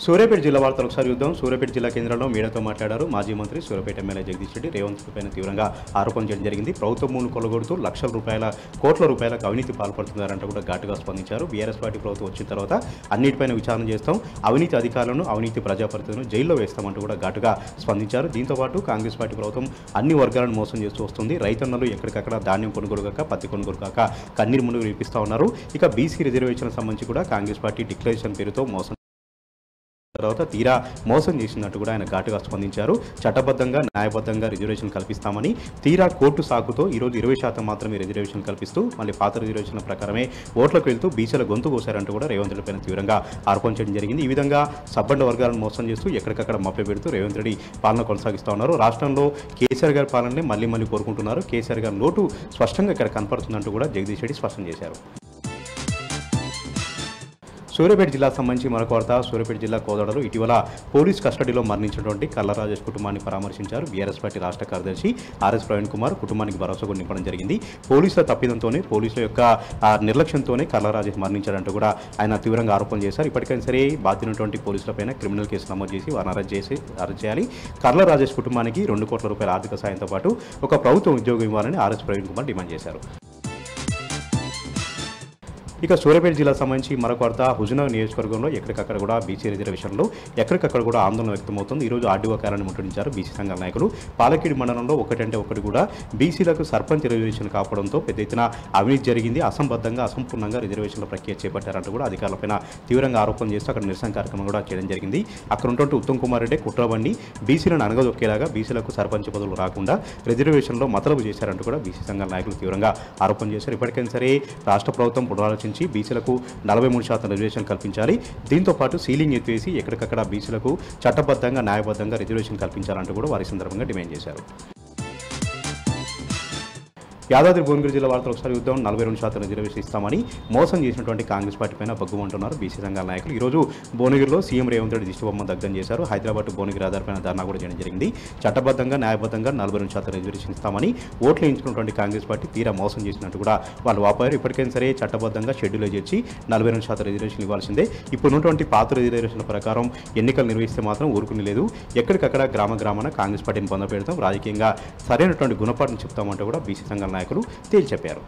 సూర్యాపేట జిల్లా వార్తలు ఒకసారి చూద్దాం. సూర్యాపేట జిల్లా కేంద్రంలో మీడియాతో మాట్లాడారు మాజీ మంత్రి సూర్యాపేట ఎమ్మెల్యే జగదీష్ రెడ్డి. రేవంత్ రెడ్డి పైన తీవ్రంగా ఆరోపణ చేయడం జరిగింది. ప్రభుత్వం భూములు కొల్లగొడుతూ కోట్ల రూపాయలకు అవినీతి పాల్పడుతున్నారంటూ కూడా ఘాటుగా స్పందించారు. బీఆర్ఎస్ పార్టీ ప్రభుత్వం వచ్చిన తర్వాత అన్నిటిపైన విచారణ చేస్తాం, అవినీతి అధికారులను అవినీతి ప్రజాప్రతినిధులను జైల్లో వేస్తామంటూ కూడా ఘాటుగా స్పందించారు. దీంతో పాటు కాంగ్రెస్ పార్టీ ప్రభుత్వం అన్ని వర్గాలను మోసం చేస్తూ వస్తుంది. రైతన్నలు ఎక్కడికక్కడ ధాన్యం కొనుగోలు కాక పత్తి కొనుగోలు కాక కన్నీరు మునుగులు వినిపిస్తూ ఉన్నారు. ఇక బీసీ రిజర్వేషన్ సంబంధించి కూడా కాంగ్రెస్ పార్టీ డిక్లరేషన్ పేరుతో మోసం తర్వాత తీరా మోసం చేసినట్టు కూడా ఆయన ఘాటుగా స్పందించారు. చట్టబద్ధంగా న్యాయబద్ధంగా రిజర్వేషన్ కల్పిస్తామని తీరా కోర్టు సాకుతో ఈరోజు 20% మాత్రమే రిజర్వేషన్ కల్పిస్తూ మళ్ళీ పాత రిజర్వేషన్ల ప్రకారమే ఓట్లకు వెళ్తూ బీసీల గొంతు కోశారంటూ కూడా రేవంత్ రెడ్డి పైన తీవ్రంగా ఆరోపణ చేయడం జరిగింది. ఈ విధంగా సబ్బండ వర్గాలను మోసం చేస్తూ ఎక్కడికక్కడ మభ్యపెడుతూ రేవంత్ రెడ్డి పాలన కొనసాగిస్తూ ఉన్నారు. రాష్ట్రంలో కేసీఆర్ గారి పాలనని మళ్ళీ కోరుకుంటున్నారు. కేసీఆర్ గారి లోటు స్పష్టంగా ఇక్కడ కనపడుతుందంటూ కూడా జగదీష్ రెడ్డి స్పష్టం చేశారు. సూర్యాపేట జిల్లాకు సంబంధించి మరొక వార్త. సూర్యాపేట జిల్లా కోదాడలో ఇటీవల పోలీస్ కస్టడీలో మరణించినటువంటి కల్లా రాజేష్ కుటుంబాన్ని పరామర్శించారు బీఆర్ఎస్ పార్టీ రాష్ట్ర కార్యదర్శి ఆర్ఎస్ ప్రవీణ్ కుమార్. కుటుంబానికి భరోసా కూడా నింపడం జరిగింది. పోలీసుల తప్పిదంతోనే, పోలీసుల యొక్క నిర్లక్ష్యంతోనే కల్లా రాజేష్ మరణించారంటూ కూడా ఆయన తీవ్రంగా ఆరోపణలు చేశారు. ఇప్పటికైనా సరే బాధ్యునటువంటి పోలీసులపైన క్రిమినల్ కేసు నమోదు చేసి వారిని అరెస్ట్ చేయాలి. కల్లా రాజేష్ కుటుంబానికి 2 కోట్ల రూపాయల ఆర్థిక సాయంతో పాటు ఒక ప్రభుత్వ ఉద్యోగం ఇవ్వాలని ఆర్ఎస్ ప్రవీణ్ కుమార్ డిమాండ్ చేశారు. ఇక సూర్యాపేట జిల్లా సంబంధించి మరొక వార్త. హుజూర్నగర్ నియోజకవర్గంలో ఎక్కడికక్కడ కూడా బీసీ రిజర్వేషన్లో ఎక్కడికక్కడ కూడా ఆందోళన వ్యక్తమవుతుంది. ఈరోజు ఆర్డీఓ కార్యాలయం ముట్టడించారు బీసీ సంఘాల నాయకులు. పాలకేడు మండలంలో ఒకటంటే ఒకటి కూడా బీసీలకు సర్పంచ్ రిజర్వేషన్ కాపడంతో పెద్ద ఎత్తున అవినీతి జరిగింది. అసంబద్ధంగా అసంపూర్ణంగా రిజర్వేషన్ల ప్రక్రియ చేపట్టారంటూ కూడా అధికారులపైన తీవ్రంగా ఆరోపణ చేస్తూ అక్కడ నిరసన కార్యక్రమం కూడా చేయడం జరిగింది. అక్కడ ఉన్నటువంటి ఉత్తమ్ కుమార్ రెడ్డి కుట్రబండి బీసీలను అనగదొక్కేలాగా బీసీలకు సర్పంచ్ పదవులు రాకుండా రిజర్వేషన్లో మతలబు చేశారంటూ కూడా బీసీ సంఘాల నాయకులు తీవ్రంగా ఆరోపణ చేశారు. ఇప్పటికైనా సరే రాష్ట్ర ప్రభుత్వం పునరాలోచించి బీసీలకు 43% రిజర్వేషన్ కల్పించాలి. దీంతో పాటు సీలింగ్ ఎత్తివేసి ఎక్కడికక్కడ బీసీలకు చట్టబద్ధంగా న్యాయబద్ధంగా రిజర్వేషన్ కల్పించాలంటూ కూడా వారి సందర్భంగా డిమాండ్ చేశారు. యాదాద్రి భువనగిరి జిల్లా వార్తలు ఒకసారి చూద్దాం. 42% రిజర్వేషన్ ఇస్తామని మోసం చేసినటువంటి కాంగ్రెస్ పార్టీ పైన బగ్గుమంటున్నారు బీసీ సంఘాల నాయకులు. ఈరోజు భువనగిరిలో సీఎం రేవంత్ రెడ్డి దిష్టిబొమ్మ దగ్ధం చేశారు. హైదరాబాద్ భువనగిరి ఆధారపైన ధర్నా కూడా చేయడం జరిగింది. చట్టబద్ధంగా న్యాయబద్ధంగా 42% రిజర్వేషన్ ఇస్తామని ఓట్లు ఎంచుకున్నటువంటి కాంగ్రెస్ పార్టీ తీరా మోసం చేసినట్టు కూడా వాళ్ళు వాపారు. ఇప్పటికైనా సరే చట్టబద్ధంగా షెడ్యూల్ చేసి 42% రిజర్వేషన్ ఇవ్వాల్సిందే. ఇప్పుడు ఉన్నటువంటి పాత రిజర్వేషన్ల ప్రకారం ఎన్నికలు నిర్వహిస్తే మాత్రం ఊరుకుని లేదు. ఎక్కడికక్కడ గ్రామాన కాంగ్రెస్ పార్టీని పొందపెడతాం, రాజకీయంగా సరైనటువంటి గుణపాఠం చెప్తామంటూ కూడా బీసీ సంఘాల నాయకులు తేల్చెప్పారు.